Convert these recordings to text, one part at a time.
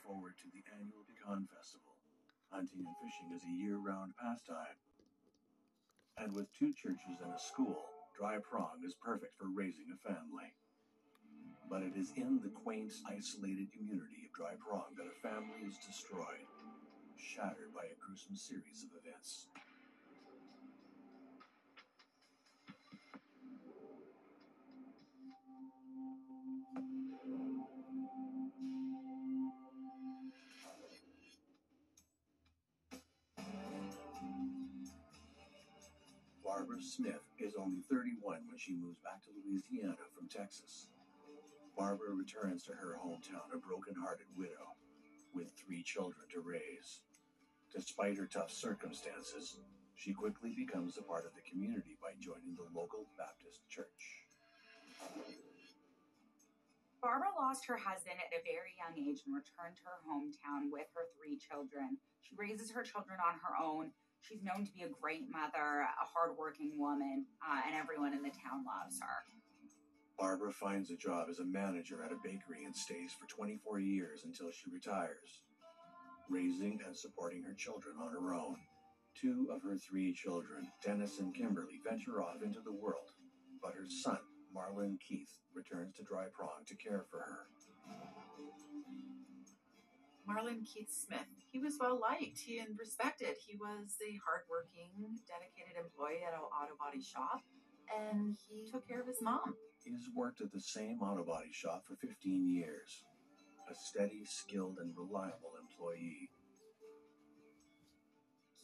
forward to the annual pecan festival. Hunting and fishing is a year-round pastime. And with 2 churches and a school, Dry Prong is perfect for raising a family. But it is in the quaint, isolated community of Dry Prong that a family is destroyed, shattered by a gruesome series of events. Barbara Smith is only 31 when she moves back to Louisiana from Texas. Barbara returns to her hometown a broken-hearted widow with 3 children to raise. Despite her tough circumstances, she quickly becomes a part of the community by joining the local Baptist church. Barbara lost her husband at a very young age and returned to her hometown with her 3 children. She raises her children on her own. She's known to be a great mother, a hardworking woman, and everyone in the town loves her. Barbara finds a job as a manager at a bakery and stays for 24 years until she retires, raising and supporting her children on her own. 2 of her 3 children, Dennis and Kimberly, venture off into the world, but her son, Marlon Keith, returns to Dry Prong to care for her. Marlon Keith Smith. He was well liked and respected. He was a hardworking, dedicated employee at an auto body shop, and he took care of his mom. He's worked at the same auto body shop for 15 years. A steady, skilled, and reliable employee.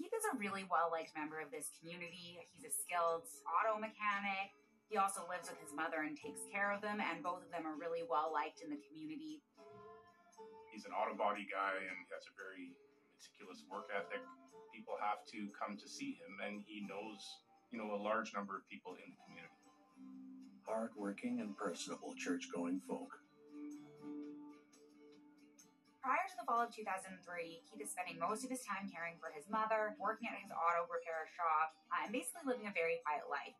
Keith is a really well-liked member of this community. He's a skilled auto mechanic. He also lives with his mother and takes care of them, and both of them are really well-liked in the community. He's an auto body guy and he has a very meticulous work ethic. People have to come to see him, and he knows, a large number of people in the community. Hard-working and personable church-going folk. Prior to the fall of 2003, Keith is spending most of his time caring for his mother, working at his auto repair shop, and basically living a very quiet life.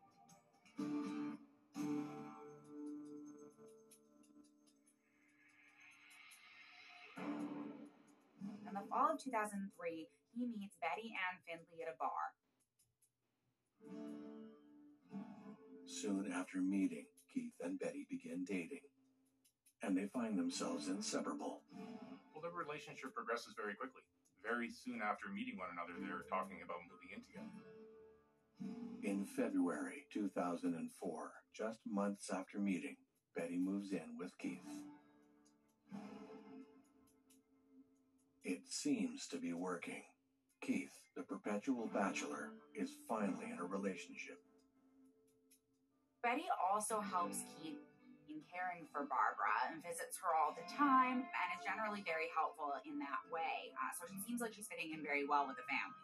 In the fall of 2003, he meets Betty Ann Findley at a bar. Soon after meeting, Keith and Betty begin dating, and they find themselves inseparable. Well, their relationship progresses very quickly. Very soon after meeting one another, they're talking about moving in together. In February 2004, just months after meeting, Betty moves in with Keith. It seems to be working. Keith, the perpetual bachelor, is finally in a relationship. Betty also helps Keith in caring for Barbara and visits her all the time and is generally very helpful in that way. So she seems like she's fitting in very well with the family.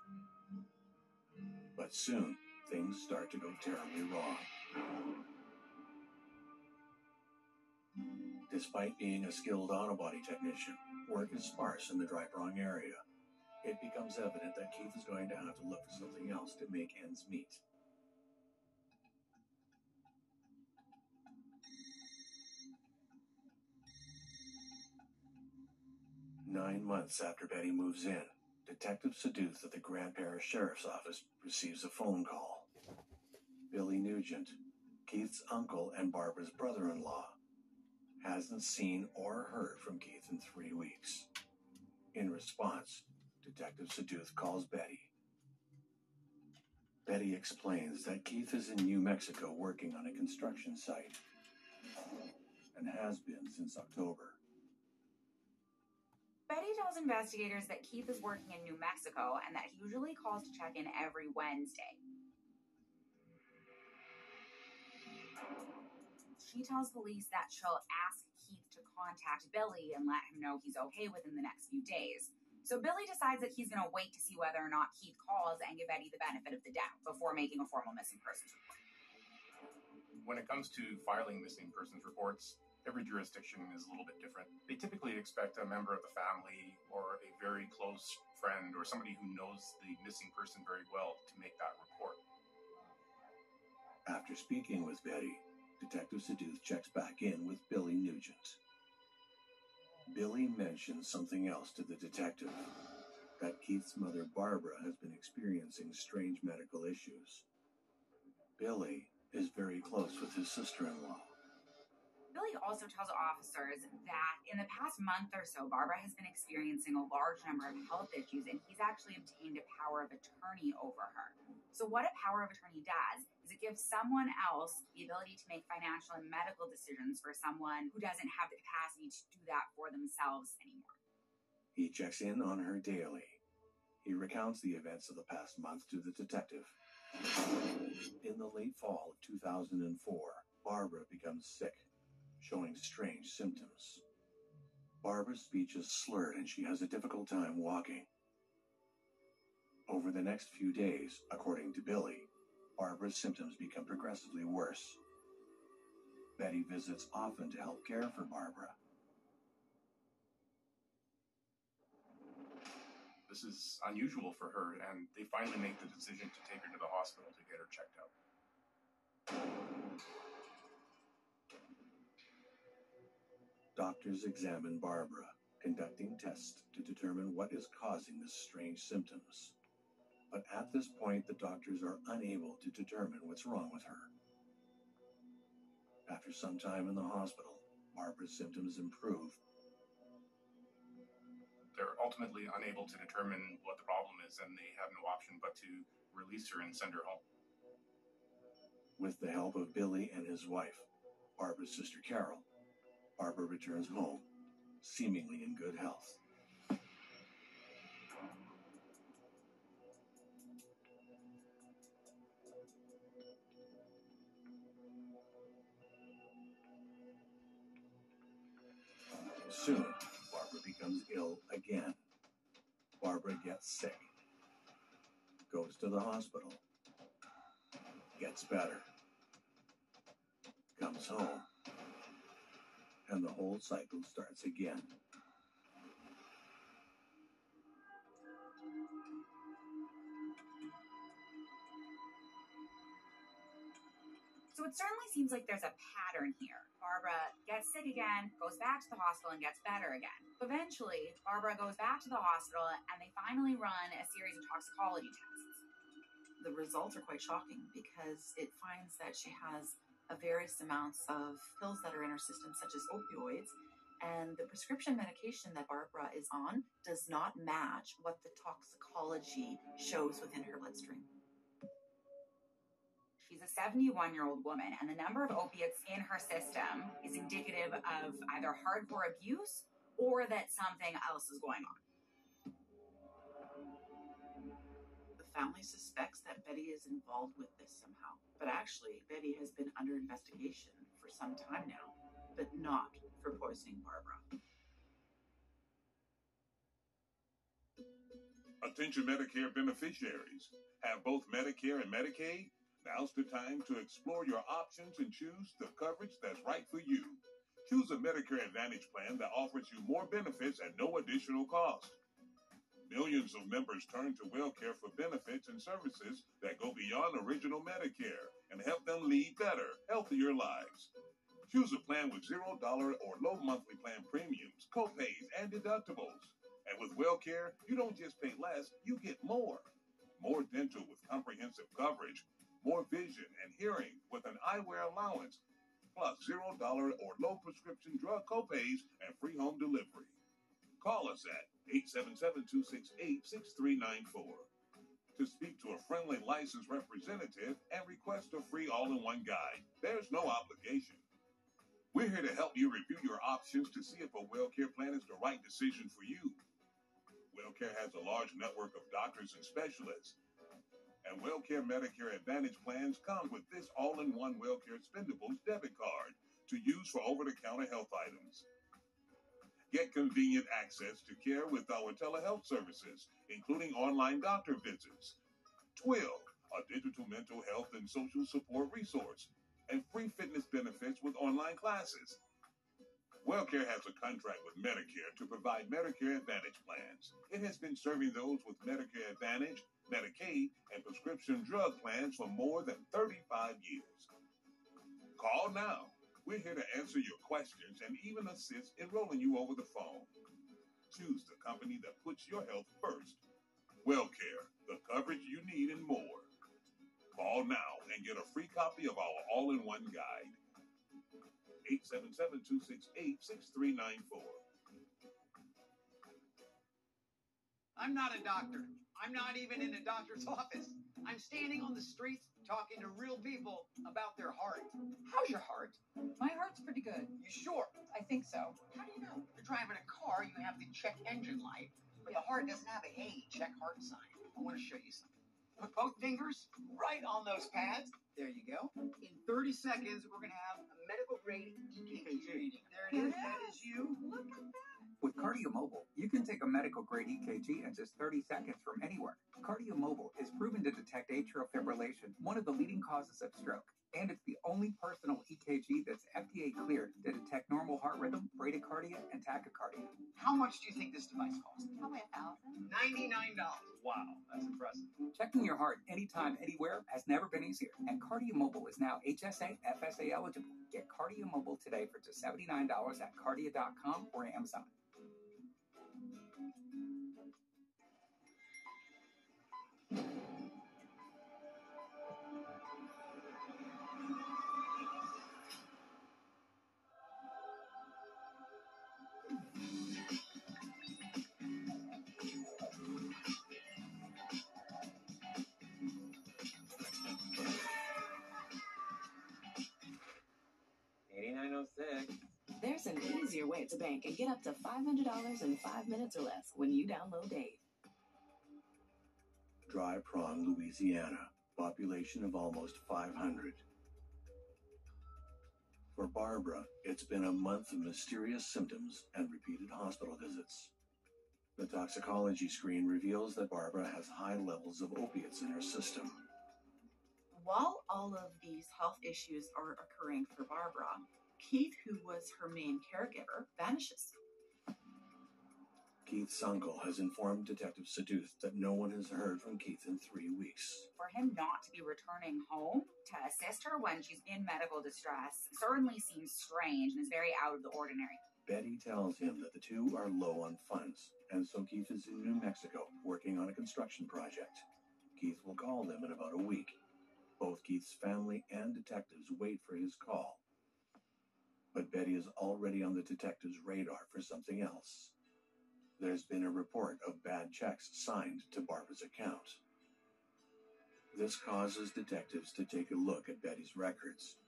But soon, things start to go terribly wrong. Despite being a skilled auto body technician, work is sparse in the Dry Prong area. It becomes evident that Keith is going to have to look for something else to make ends meet. Nine months after Betty moves in, Detective Seduth at the Grand Parish Sheriff's Office receives a phone call. Billy Nugent, Keith's uncle and Barbara's brother-in-law, hasn't seen or heard from Keith in 3 weeks. In response, Detective Seduth calls Betty. Betty explains that Keith is in New Mexico working on a construction site, and has been since October. Betty tells investigators that Keith is working in New Mexico and that he usually calls to check in every Wednesday. She tells police that she'll ask Keith to contact Billy and let him know he's okay within the next few days. So Billy decides that he's going to wait to see whether or not Keith calls and give Betty the benefit of the doubt before making a formal missing persons report. When it comes to filing missing persons reports, every jurisdiction is a little bit different. They typically expect a member of the family or a very close friend or somebody who knows the missing person very well to make that report. After speaking with Betty, Detective Seduth checks back in with Billy Nugent. Billy mentions something else to the detective, that Keith's mother, Barbara, has been experiencing strange medical issues. Billy is very close with his sister-in-law. Billy also tells officers that in the past month or so, Barbara has been experiencing a large number of health issues, and he's actually obtained a power of attorney over her. So what a power of attorney does is it gives someone else the ability to make financial and medical decisions for someone who doesn't have the capacity to do that for themselves anymore. He checks in on her daily. He recounts the events of the past month to the detective. In the late fall of 2004, Barbara becomes sick, showing strange symptoms. Barbara's speech is slurred and she has a difficult time walking. Over the next few days, according to Billy, Barbara's symptoms become progressively worse. Betty visits often to help care for Barbara. This is unusual for her, and they finally make the decision to take her to the hospital to get her checked out. Doctors examine Barbara, conducting tests to determine what is causing the strange symptoms. But at this point, the doctors are unable to determine what's wrong with her. After some time in the hospital, Barbara's symptoms improve. They're ultimately unable to determine what the problem is, and they have no option but to release her and send her home. With the help of Billy and his wife, Barbara's sister Carol, Barbara returns home, seemingly in good health. Soon, Barbara becomes ill again. Barbara gets sick, goes to the hospital, gets better, comes home, and the whole cycle starts again. So it certainly seems like there's a pattern here. Barbara gets sick again, goes back to the hospital, and gets better again. Eventually, Barbara goes back to the hospital, and they finally run a series of toxicology tests. The results are quite shocking because it finds that she has various amounts of pills that are in her system, such as opioids, and the prescription medication that Barbara is on does not match what the toxicology shows within her bloodstream. She's a 71-year-old woman, and the number of opiates in her system is indicative of either hardcore abuse or that something else is going on. The family suspects that Betty is involved with this somehow, but actually, Betty has been under investigation for some time now, but not for poisoning Barbara. Attention Medicare beneficiaries. Have both Medicare and Medicaid? Now's the time to explore your options and choose the coverage that's right for you. Choose a Medicare Advantage plan that offers you more benefits at no additional cost. Millions of members turn to WellCare for benefits and services that go beyond original Medicare and help them lead better, healthier lives. Choose a plan with $0 or low monthly plan premiums, copays, and deductibles. And with WellCare, you don't just pay less, you get more. More dental with comprehensive coverage, more vision and hearing with an eyewear allowance, plus $0 or low prescription drug copays and free home delivery. Call us at 877-268-6394 to speak to a friendly licensed representative and request a free all-in-one guide. There's no obligation. We're here to help you review your options to see if a WellCare plan is the right decision for you. WellCare has a large network of doctors and specialists, and WellCare Medicare Advantage plans come with this all-in-one WellCare Spendables debit card to use for over-the-counter health items. Get convenient access to care with our telehealth services, including online doctor visits, Twill, a digital mental health and social support resource, and free fitness benefits with online classes. WellCare has a contract with Medicare to provide Medicare Advantage plans. It has been serving those with Medicare Advantage, Medicaid, and prescription drug plans for more than 35 years. Call now. We're here to answer your questions and even assist enrolling you over the phone. Choose the company that puts your health first. WellCare, the coverage you need and more. Call now and get a free copy of our all-in-one guide. 877-268-6394. I'm not a doctor. I'm not even in a doctor's office. I'm standing on the streets talking to real people about their heart. How's your heart? My heart's pretty good. You sure? I think so. How do you know? You're driving a car, you have the check engine light, but the heart doesn't have a hey, check heart sign. I want to show you something. Put both fingers right on those pads. There you go. In 30 seconds, we're going to have a medical grade EKG reading. There it is. That is you. Look at that. With Cardio Mobile, you can take a medical grade EKG in just 30 seconds from anywhere. Cardio Mobile is proven to detect atrial fibrillation, one of the leading causes of stroke. And it's the only personal EKG that's FDA cleared to detect normal heart rhythm, bradycardia, and tachycardia. How much do you think this device costs? Probably $1,000. $99. Wow, that's impressive. Checking your heart anytime, anywhere has never been easier. And Cardio Mobile is now HSA, FSA eligible. Get Cardio Mobile today for just $79 at cardia.com or Amazon. There's an easier way to bank and get up to $500 in 5 minutes or less when you download Dave. Dry Prong, Louisiana. Population of almost 500. For Barbara, it's been a month of mysterious symptoms and repeated hospital visits. The toxicology screen reveals that Barbara has high levels of opiates in her system. While all of these health issues are occurring for Barbara, Keith, who was her main caregiver, vanishes. Keith's uncle has informed Detective Seduth that no one has heard from Keith in 3 weeks. For him not to be returning home to assist her when she's in medical distress certainly seems strange and is very out of the ordinary. Betty tells him that the two are low on funds, and so Keith is in New Mexico working on a construction project. Keith will call them in about a week. Both Keith's family and detectives wait for his call. But Betty is already on the detective's radar for something else. There's been a report of bad checks signed to Barbara's account. This causes detectives to take a look at Betty's records.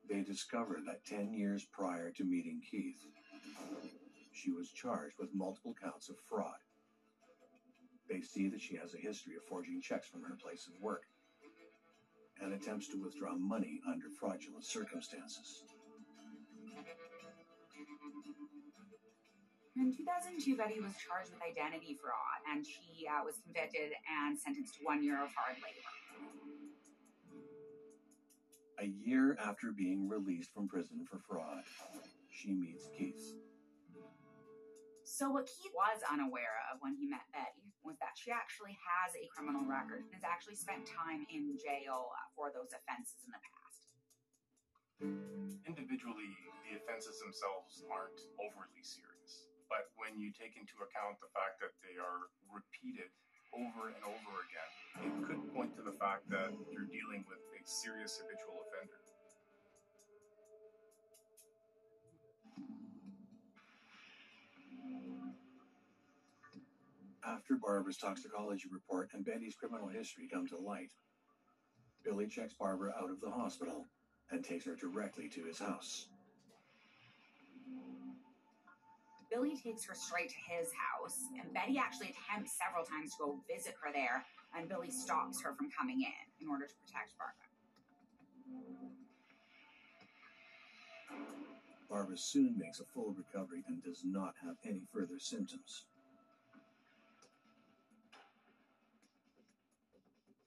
They discover that 10 years prior to meeting Keith, she was charged with multiple counts of fraud. They see that she has a history of forging checks from her place of work and attempts to withdraw money under fraudulent circumstances. In 2002, Betty was charged with identity fraud, and she was convicted and sentenced to 1 year of hard labor. A year after being released from prison for fraud, she meets Keith. So what Keith was unaware of when he met Betty was that she actually has a criminal record and has actually spent time in jail for those offenses in the past. Individually, the offenses themselves aren't overly serious. But when you take into account the fact that they are repeated over and over again, it could point to the fact that you're dealing with a serious habitual offender. After Barbara's toxicology report and Betty's criminal history come to light, Billy checks Barbara out of the hospital and takes her directly to his house. Billy takes her straight to his house, and Betty actually attempts several times to go visit her there, and Billy stops her from coming in order to protect Barbara. Barbara soon makes a full recovery and does not have any further symptoms.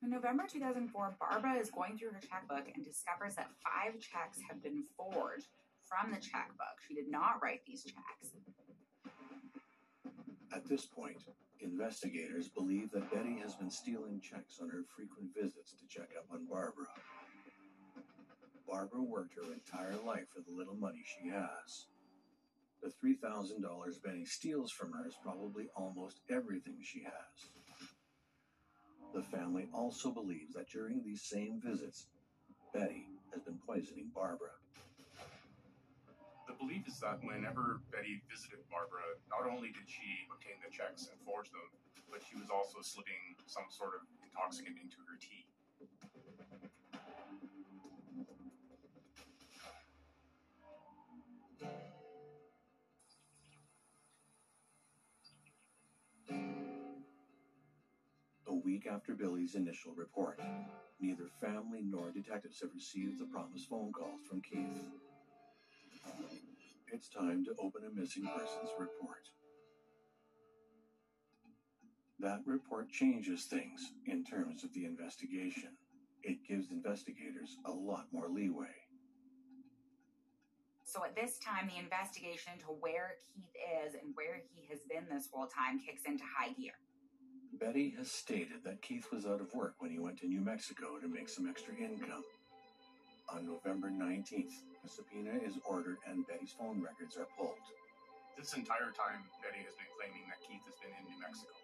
In November 2004, Barbara is going through her checkbook and discovers that 5 checks have been forged from the checkbook. She did not write these checks. At this point, investigators believe that Betty has been stealing checks on her frequent visits to check up on Barbara. Barbara worked her entire life for the little money she has. The $3,000 Betty steals from her is probably almost everything she has. The family also believes that during these same visits, Betty has been poisoning Barbara. The belief is that whenever Betty visited Barbara, not only did she obtain the checks and forge them, but she was also slipping some sort of intoxicant into her tea. A week after Billy's initial report, neither family nor detectives have received the promised phone calls from Keith. It's time to open a missing persons report. That report changes things in terms of the investigation. It gives investigators a lot more leeway. So at this time, the investigation into where Keith is and where he has been this whole time kicks into high gear. Betty has stated that Keith was out of work when he went to New Mexico to make some extra income. On November 19th, a subpoena is ordered and Betty's phone records are pulled. This entire time, Betty has been claiming that Keith has been in New Mexico.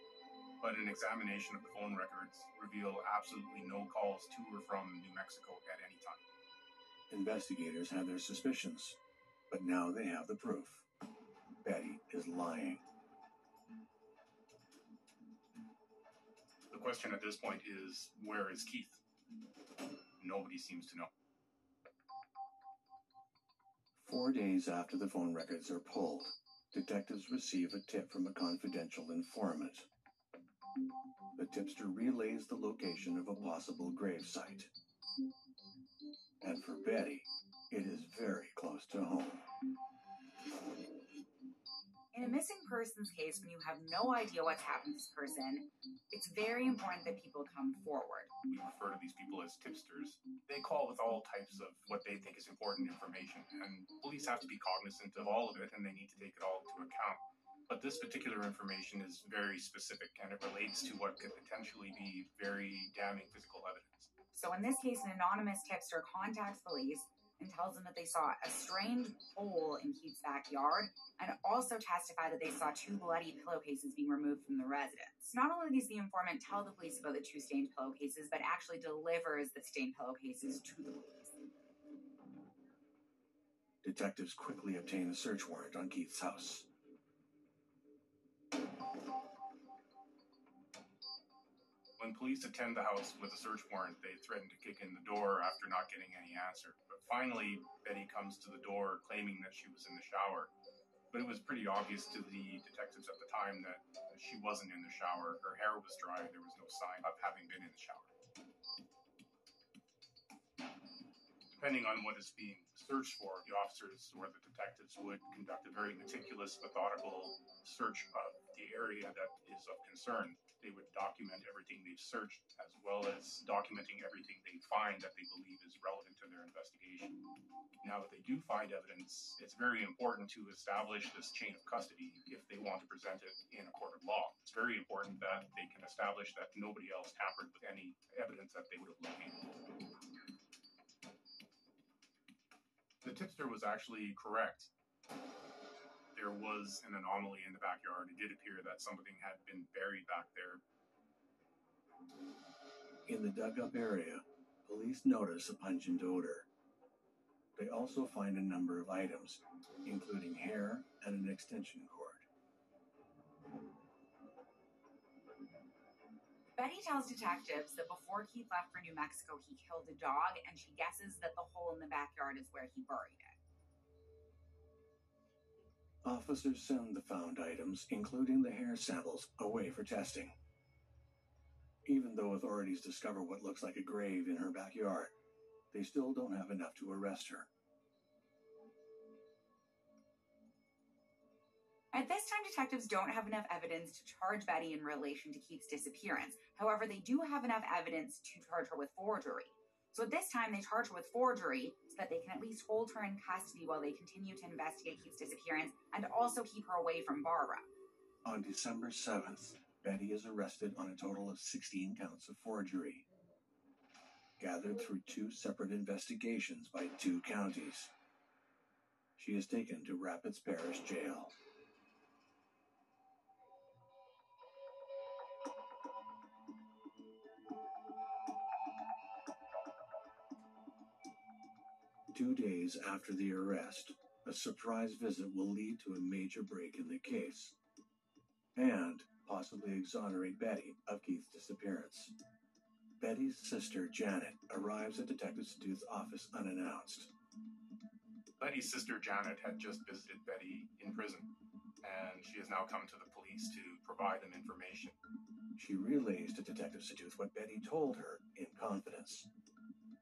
But an examination of the phone records reveal absolutely no calls to or from New Mexico at any time. Investigators had their suspicions, but now they have the proof. Betty is lying. The question at this point is, where is Keith? Nobody seems to know. 4 days after the phone records are pulled, detectives receive a tip from a confidential informant. The tipster relays the location of a possible gravesite. And for Betty, it is very close to home. In a missing persons case, when you have no idea what's happened to this person, it's very important that people come forward. We refer to these people as tipsters. They call with all types of what they think is important information, and police have to be cognizant of all of it, and they need to take it all into account. But this particular information is very specific, and it relates to what could potentially be very damning physical evidence. So in this case, an anonymous tipster contacts police and tells them that they saw a strange hole in Keith's backyard, and also testify that they saw 2 bloody pillowcases being removed from the residence. Not only does the informant tell the police about the 2 stained pillowcases, but actually delivers the stained pillowcases to the police. Detectives quickly obtain a search warrant on Keith's house. When police attend the house with a search warrant, they threaten to kick in the door after not getting any answer. But finally, Betty comes to the door claiming that she was in the shower. But it was pretty obvious to the detectives at the time that she wasn't in the shower. Her hair was dry. There was no sign of having been in the shower. Depending on what is being searched for, the officers or the detectives would conduct a very meticulous, methodical search of the area that is of concern. They would document everything they've searched, as well as documenting everything they find that they believe is relevant to their investigation. Now that they do find evidence, it's very important to establish this chain of custody if they want to present it in a court of law. It's very important that they can establish that nobody else tampered with any evidence that they would have located. The tipster was actually correct. There was an anomaly in the backyard. It did appear that something had been buried back there. In the dug-up area, police notice a pungent odor. They also find a number of items, including hair and an extension cord. Betty tells detectives that before Keith left for New Mexico, he killed a dog, and she guesses that the hole in the backyard is where he buried it. Officers send the found items, including the hair samples, away for testing. Even though authorities discover what looks like a grave in her backyard, they still don't have enough to arrest her. At this time, detectives don't have enough evidence to charge Betty in relation to Keith's disappearance. However, they do have enough evidence to charge her with forgery. So at this time, they charge her with forgery so that they can at least hold her in custody while they continue to investigate Keith's disappearance and also keep her away from Barbara. On December 7th, Betty is arrested on a total of 16 counts of forgery. gathered through 2 separate investigations by 2 counties. She is taken to Rapids Parish Jail. Two days after the arrest, a surprise visit will lead to a major break in the case and possibly exonerate Betty of Keith's disappearance. Betty's sister, Janet, arrives at Detective Sadooth's office unannounced. Betty's sister, Janet, had just visited Betty in prison, and she has now come to the police to provide them information. She relays to Detective Sadooth what Betty told her in confidence.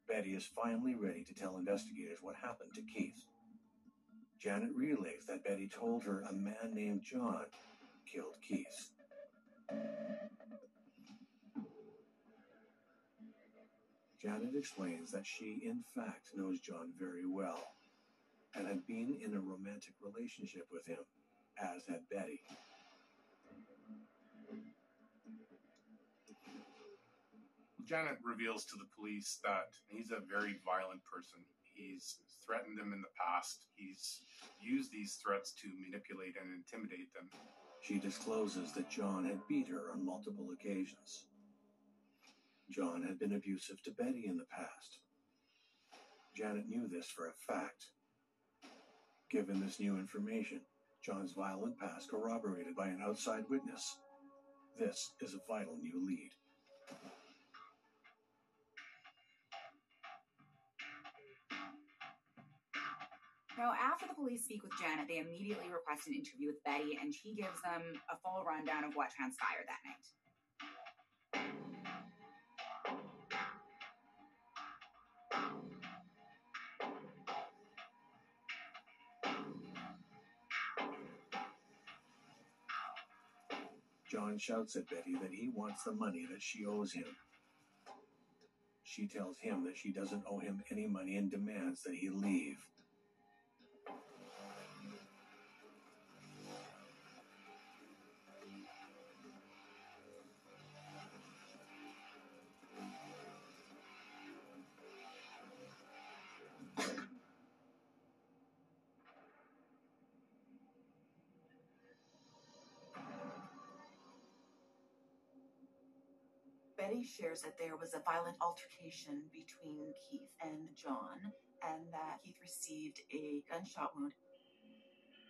Betty is finally ready to tell investigators what happened to Keith. Janet relays that Betty told her a man named John killed Keith. Janet explains that she, in fact, knows John very well and had been in a romantic relationship with him, as had Betty. Janet reveals to the police that he's a very violent person. He's threatened them in the past. He's used these threats to manipulate and intimidate them. She discloses that John had beat her on multiple occasions. John had been abusive to Betty in the past. Janet knew this for a fact. Given this new information, John's violent past corroborated by an outside witness, this is a vital new lead. Now, after the police speak with Janet, they immediately request an interview with Betty, and she gives them a full rundown of what transpired that night. John shouts at Betty that he wants the money that she owes him. She tells him that she doesn't owe him any money and demands that he leave. Betty shares that there was a violent altercation between Keith and John, and that Keith received a gunshot wound.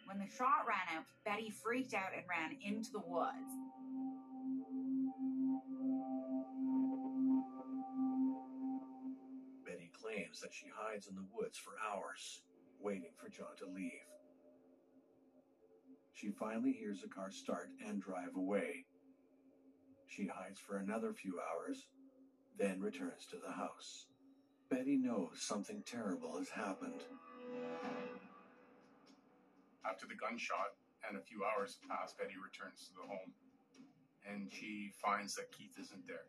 When the shot ran out, Betty freaked out and ran into the woods. Betty claims that she hides in the woods for hours, waiting for John to leave. She finally hears the car start and drive away. She hides for another few hours, then returns to the house. Betty knows something terrible has happened. After the gunshot and a few hours have passed, Betty returns to the home, and she finds that Keith isn't there.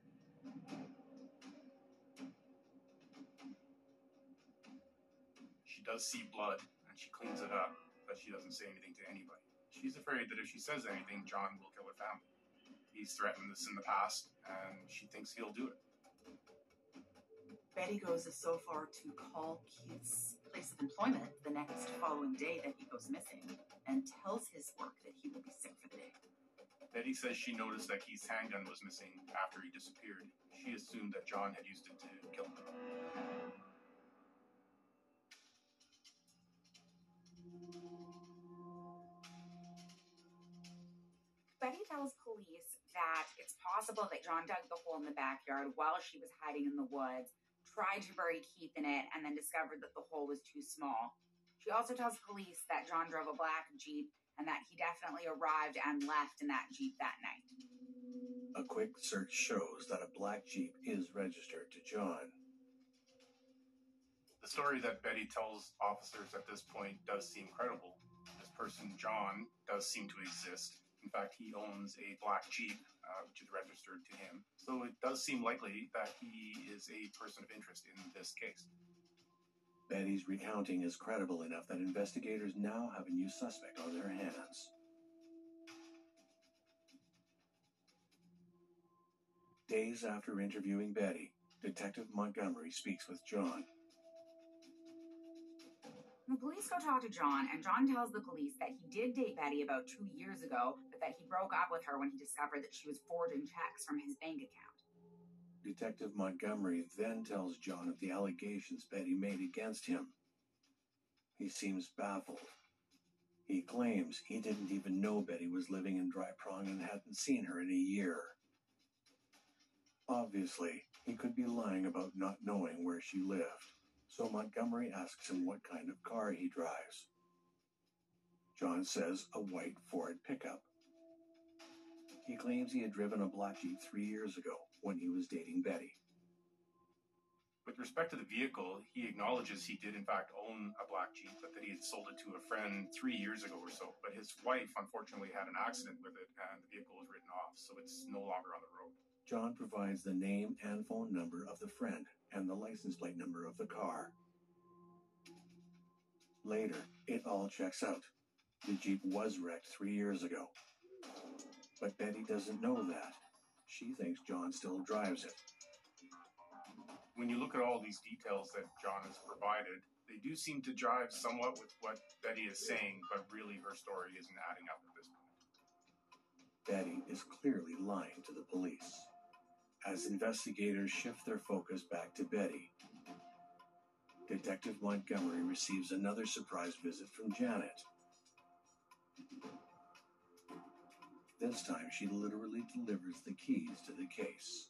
She does see blood, and she cleans it up, but she doesn't say anything to anybody. She's afraid that if she says anything, John will kill her family. He's threatened this in the past, and she thinks he'll do it. Betty goes so far to call Keith's place of employment the next following day that he goes missing, and tells his work that he will be sick for the day. Betty says she noticed that Keith's handgun was missing after he disappeared. She assumed that John had used it to kill him. Betty tells police that it's possible that John dug the hole in the backyard while she was hiding in the woods, tried to bury Keith in it, and then discovered that the hole was too small. She also tells police that John drove a black Jeep and that he definitely arrived and left in that Jeep that night. A quick search shows that a black Jeep is registered to John. The story that Betty tells officers at this point does seem credible. This person, John, does seem to exist. In fact, he owns a black Jeep, which is registered to him. So it does seem likely that he is a person of interest in this case. Betty's recounting is credible enough that investigators now have a new suspect on their hands. Days after interviewing Betty, Detective Montgomery speaks with John. The police go talk to John, and John tells the police that he did date Betty about 2 years ago, but that he broke up with her when he discovered that she was forging checks from his bank account. Detective Montgomery then tells John of the allegations Betty made against him. He seems baffled. He claims he didn't even know Betty was living in Dry Prong and hadn't seen her in a year. Obviously, he could be lying about not knowing where she lived, so Montgomery asks him what kind of car he drives. John says a white Ford pickup. He claims he had driven a black Jeep 3 years ago when he was dating Betty. With respect to the vehicle, he acknowledges he did in fact own a black Jeep, but that he had sold it to a friend 3 years ago or so. But his wife unfortunately had an accident with it and the vehicle was written off, so it's no longer on the road. John provides the name and phone number of the friend and the license plate number of the car. Later, it all checks out. The Jeep was wrecked 3 years ago. But Betty doesn't know that. She thinks John still drives it. When you look at all these details that John has provided, they do seem to jive somewhat with what Betty is saying, but really her story isn't adding up at this point. Betty is clearly lying to the police. As investigators shift their focus back to Betty, Detective Montgomery receives another surprise visit from Janet. This time, she literally delivers the keys to the case.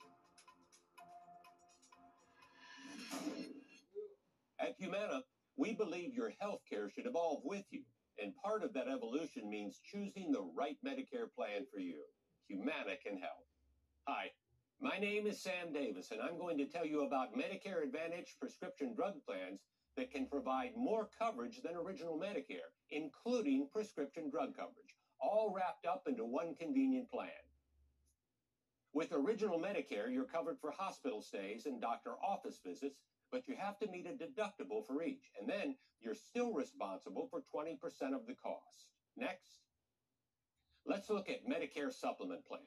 At Humana, we believe your health care should evolve with you, and part of that evolution means choosing the right Medicare plan for you. Humana can help. Hi, my name is Sam Davis, and I'm going to tell you about Medicare Advantage prescription drug plans that can provide more coverage than original Medicare, including prescription drug coverage, all wrapped up into one convenient plan. With original Medicare, you're covered for hospital stays and doctor office visits, but you have to meet a deductible for each, and then you're still responsible for 20% of the cost. Next, let's look at Medicare supplement plans.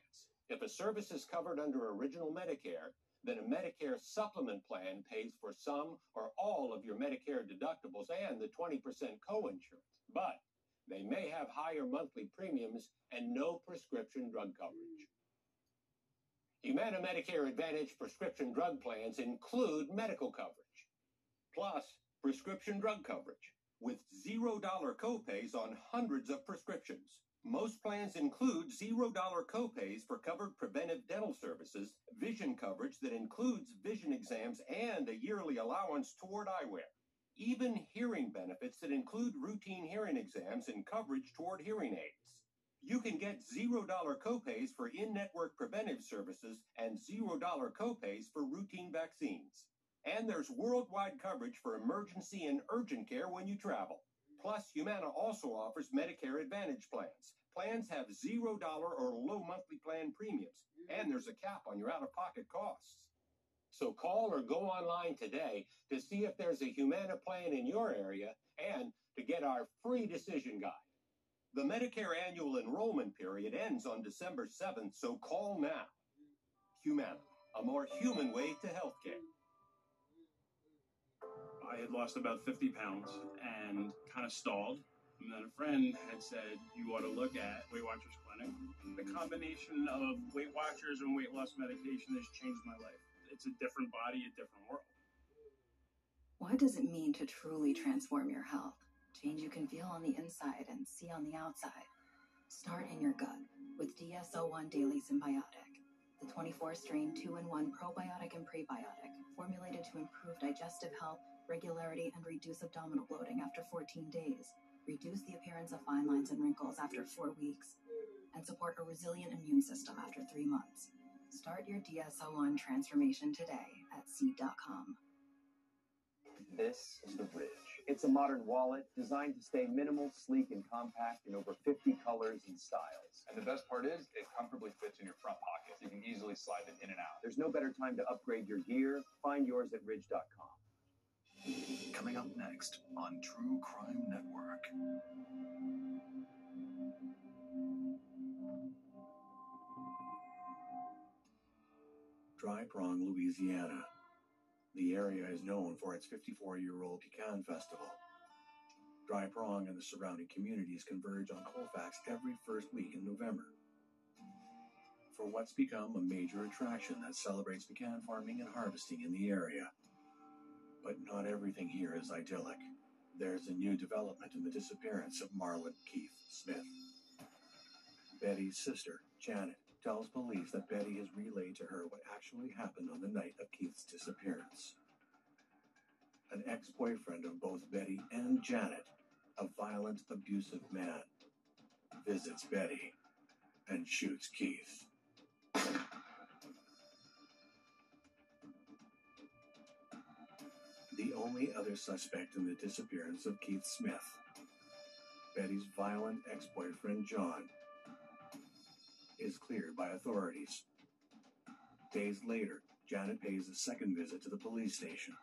If a service is covered under original Medicare, then a Medicare supplement plan pays for some or all of your Medicare deductibles and the 20% co-insurance, but they may have higher monthly premiums and no prescription drug coverage. Humana Medicare Advantage prescription drug plans include medical coverage, plus prescription drug coverage, with $0 copays on hundreds of prescriptions. Most plans include $0 copays for covered preventive dental services, vision coverage that includes vision exams and a yearly allowance toward eyewear, even hearing benefits that include routine hearing exams and coverage toward hearing aids. You can get $0 copays for in-network preventive services and $0 copays for routine vaccines. And there's worldwide coverage for emergency and urgent care when you travel. Plus, Humana also offers Medicare Advantage plans. Plans have $0 or low monthly plan premiums, and there's a cap on your out-of-pocket costs. So call or go online today to see if there's a Humana plan in your area and to get our free decision guide. The Medicare annual enrollment period ends on December 7th, so call now. Humana, a more human way to healthcare. I had lost about 50 pounds and kind of stalled. And then a friend had said, you ought to look at Weight Watchers Clinic. The combination of Weight Watchers and weight loss medication has changed my life. It's a different body, a different world. What does it mean to truly transform your health? Change you can feel on the inside and see on the outside. Start in your gut with DSO1 Daily Symbiotic, the 24-strain 2-in-1 probiotic and prebiotic, formulated to improve digestive health, regularity, and reduce abdominal bloating after 14 days, reduce the appearance of fine lines and wrinkles after 4 weeks, and support a resilient immune system after 3 months. Start your DSO1 transformation today at seed.com. This is the Ridge. It's a modern wallet designed to stay minimal, sleek, and compact in over 50 colors and styles. And the best part is, it comfortably fits in your front pocket. You can easily slide it in and out. There's no better time to upgrade your gear. Find yours at ridge.com. Coming up next on True Crime Network. Dry Prong, Louisiana. The area is known for its 54-year-old pecan festival. Dry Prong and the surrounding communities converge on Colfax every first week in November for what's become a major attraction that celebrates pecan farming and harvesting in the area. But not everything here is idyllic. There's a new development in the disappearance of Marlon Keith Smith. Betty's sister, Janet, tells police that Betty has relayed to her what actually happened on the night of Keith's disappearance. An ex-boyfriend of both Betty and Janet, a violent, abusive man, visits Betty and shoots Keith. The only other suspect in the disappearance of Keith Smith, Betty's violent ex-boyfriend John, is cleared by authorities. Days later, Janet pays a second visit to the police station.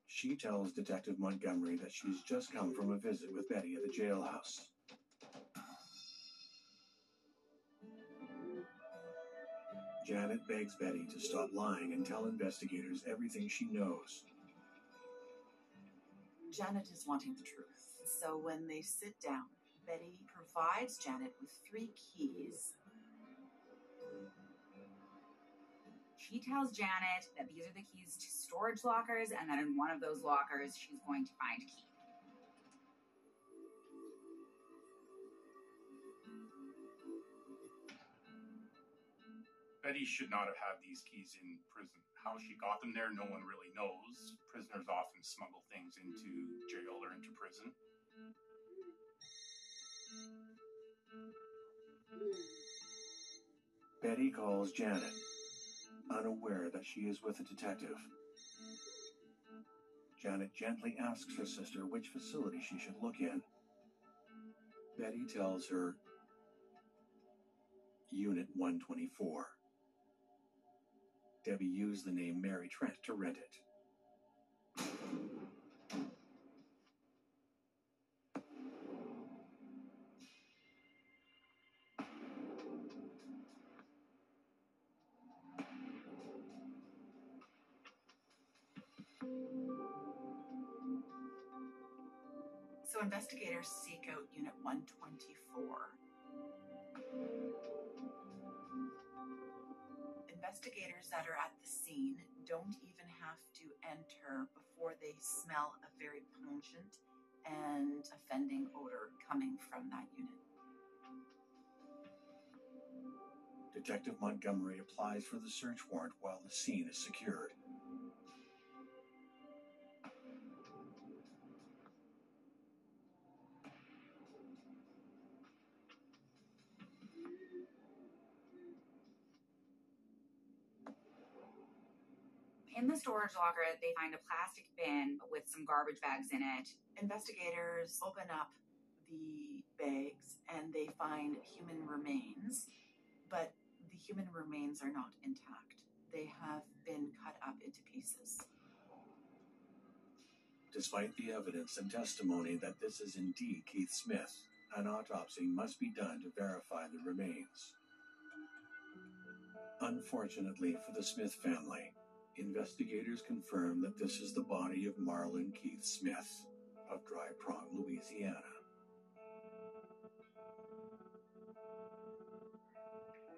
She tells Detective Montgomery that she's just come from a visit with Betty at the jailhouse. Janet begs Betty to stop lying and tell investigators everything she knows. Janet is wanting the truth. So when they sit down, Betty provides Janet with 3 keys. She tells Janet that these are the keys to storage lockers and that in one of those lockers she's going to find Keith. Betty should not have had these keys in prison. How she got them there, no one really knows. Prisoners often smuggle things into jail or into prison. Betty calls Janet, unaware that she is with a detective. Janet gently asks her sister which facility she should look in. Betty tells her, Unit 124. Debbie used the name Mary Trent to rent it. So investigators seek out Unit 124. Investigators that are at the scene don't even have to enter before they smell a very pungent and offending odor coming from that unit. Detective Montgomery applies for the search warrant while the scene is secured. In the storage locker, they find a plastic bin with some garbage bags in it. Investigators open up the bags and they find human remains, but the human remains are not intact. They have been cut up into pieces. Despite the evidence and testimony that this is indeed Keith Smith, an autopsy must be done to verify the remains. Unfortunately for the Smith family, investigators confirm that this is the body of Marlon Keith Smith of Dry Prong, Louisiana.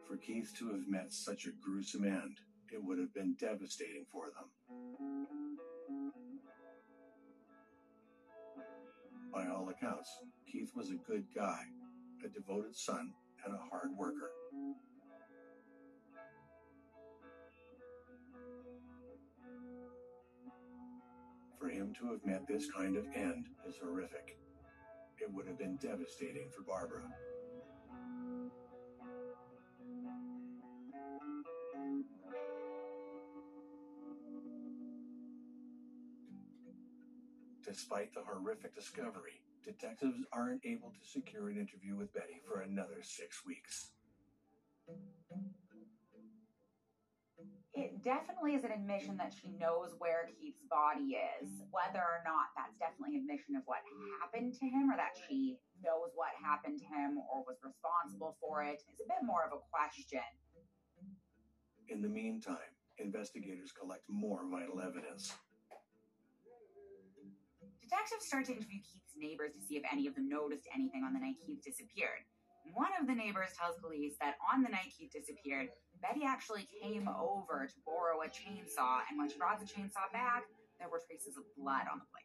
For Keith to have met such a gruesome end, it would have been devastating for them. By all accounts, Keith was a good guy, a devoted son, and a hard worker. For him to have met this kind of end is horrific. It would have been devastating for Barbara. Despite the horrific discovery, detectives aren't able to secure an interview with Betty for another 6 weeks. It definitely is an admission that she knows where Keith's body is. Whether or not that's definitely an admission of what happened to him or that she knows what happened to him or was responsible for it is a bit more of a question. In the meantime, investigators collect more vital evidence. Detectives start to interview Keith's neighbors to see if any of them noticed anything on the night Keith disappeared. One of the neighbors tells police that on the night Keith disappeared, Betty actually came over to borrow a chainsaw, and when she brought the chainsaw back, there were traces of blood on the blade.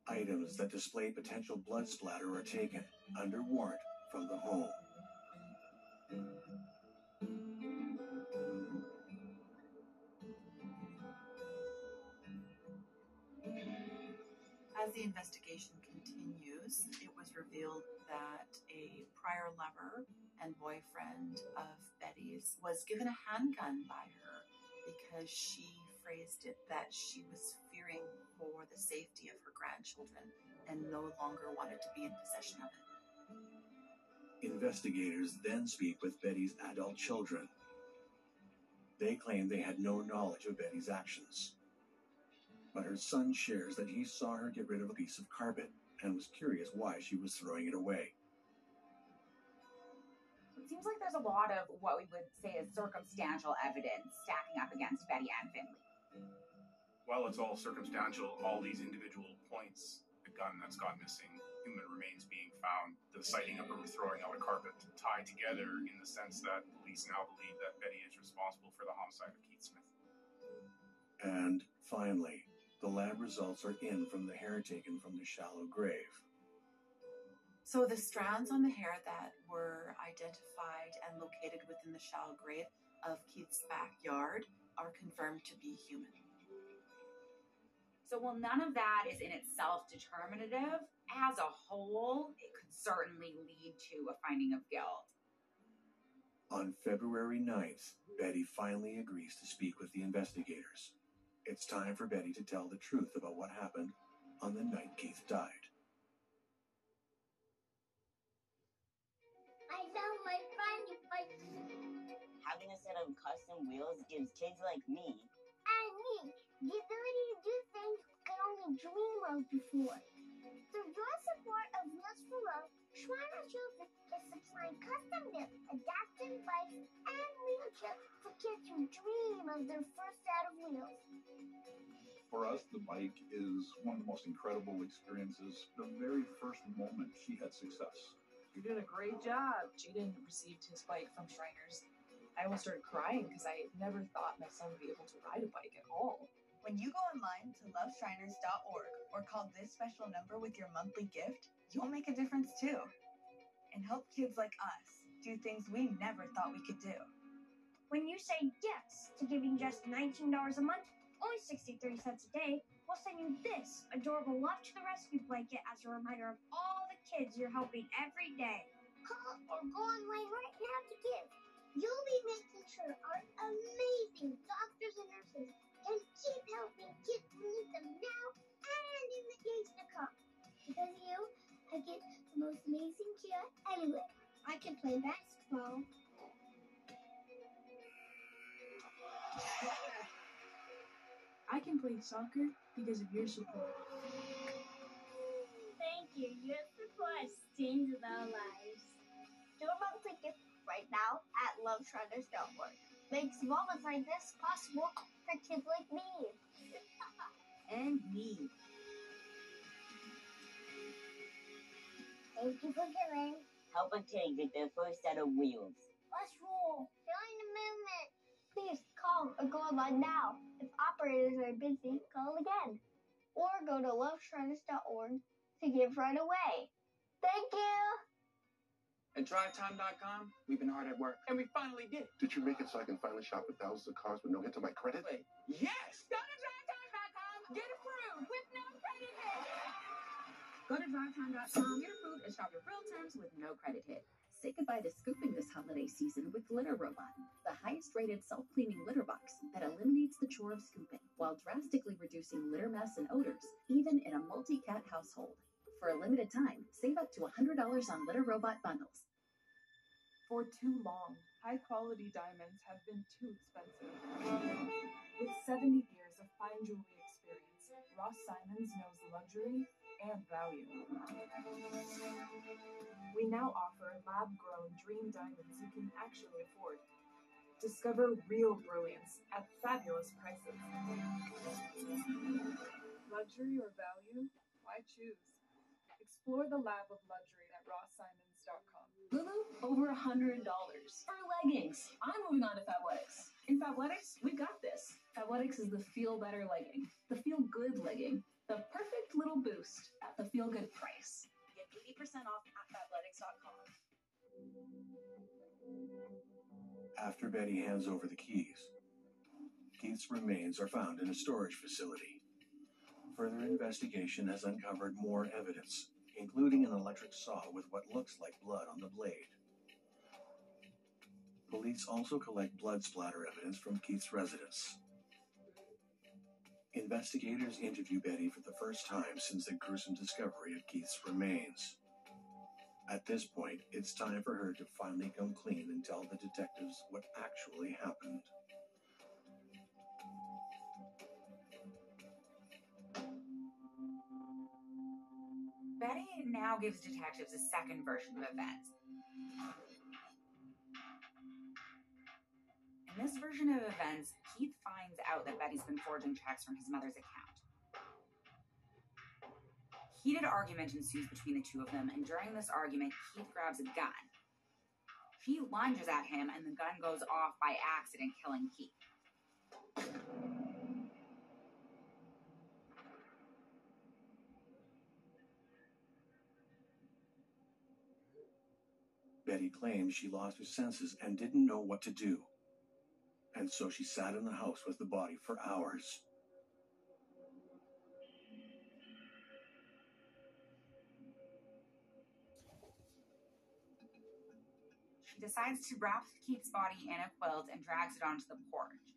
Items that display potential blood splatter are taken under warrant from the home. As the investigation continues, it was revealed that a prior lover and boyfriend of Betty's was given a handgun by her because she phrased it that she was fearing for the safety of her grandchildren and no longer wanted to be in possession of it. Investigators then speak with Betty's adult children. They claim they had no knowledge of Betty's actions. But her son shares that he saw her get rid of a piece of carpet and was curious why she was throwing it away. It seems like there's a lot of what we would say is circumstantial evidence stacking up against Betty and Finley. While it's all circumstantial, all these individual points, the gun that's gone missing, human remains being found, the sighting of her throwing out a carpet, tie together in the sense that police now believe that Betty is responsible for the homicide of Keith Smith. And finally, the lab results are in from the hair taken from the shallow grave. So the strands on the hair that were identified and located within the shallow grave of Keith's backyard are confirmed to be human. So while none of that is in itself determinative, as a whole, it could certainly lead to a finding of guilt. On February 9th, Betty finally agrees to speak with the investigators. It's time for Betty to tell the truth about what happened on the night Keith died. I found my friend bike. Having a set of custom wheels gives kids like me And me the ability to do things we could only dream of before. Through your support of Wheels for Love, Shriner Children is supplying custom-built adaptive bikes and wheelchairs for kids who dream of their first set of wheels. For us, the bike is one of the most incredible experiences. The very first moment she had success. You're doing a great job. Jaden received his bike from Shriners. I almost started crying because I never thought my son would be able to ride a bike at all. When you go online to loveshriners.org or call this special number with your monthly gift, you'll make a difference too. And help kids like us do things we never thought we could do. When you say yes to giving just $19 a month, only 63 cents a day, we'll send you this adorable Love to the Rescue blanket as a reminder of all the kids you're helping every day. Call or go online right now to give. You'll be making sure our amazing doctors and nurses can keep helping kids who need them now and in the days to come. Because of you, I get the most amazing care anywhere. I can play basketball. I can play soccer because of your support. Thank you. Your support changes our lives. Do a monthly gift right now at loveshriners.org. Makes moments like this possible for kids like me. And me. Thank you for giving. help a kid get their first set of wheels. Let's roll. Join the movement. Please call or go online now. If operators are busy, call again. Or go to loveshriners.org to give right away. Thank you. At drivetime.com, we've been hard at work, and we finally did it. Did you make it so I can finally shop at thousands of cars with no hit to my credit? Wait, yes! Go to drivetime.com, get approved with no credit hit. Go to drivetime.com, get approved, and shop your real terms with no credit hit. Say goodbye to scooping this holiday season with Litter Robot, the highest-rated self-cleaning litter box that eliminates the chore of scooping while drastically reducing litter mess and odors, even in a multi-cat household. For a limited time, save up to $100 on Litter Robot bundles. For too long, high-quality diamonds have been too expensive. With 70 years of fine jewelry experience, Ross Simons knows luxury and value. We now offer lab-grown dream diamonds you can actually afford. Discover real brilliance at fabulous prices. Luxury or value? Why choose? Explore the lab of luxury at rosssimons.com. Lulu, over $100 for leggings. I'm moving on to Fabletics. In Fabletics, we got this. Fabletics is the feel better legging, the feel good legging, the perfect little boost at the feel good price. Get 80% off at fabletics.com. After Betty hands over the keys, Keith's remains are found in a storage facility. Further investigation has uncovered more evidence, including an electric saw with what looks like blood on the blade. Police also collect blood splatter evidence from Keith's residence. Investigators interview Betty for the first time since the gruesome discovery of Keith's remains. At this point, it's time for her to finally come clean and tell the detectives what actually happened. Betty now gives detectives a second version of events. In this version of events, Keith finds out that Betty's been forging checks from his mother's account. Heated argument ensues between the two of them, and during this argument, Keith grabs a gun. She lunges at him, and the gun goes off by accident, killing Keith. Betty claims she lost her senses and didn't know what to do, and so she sat in the house with the body for hours. She decides to wrap Keith's body in a quilt and drags it onto the porch.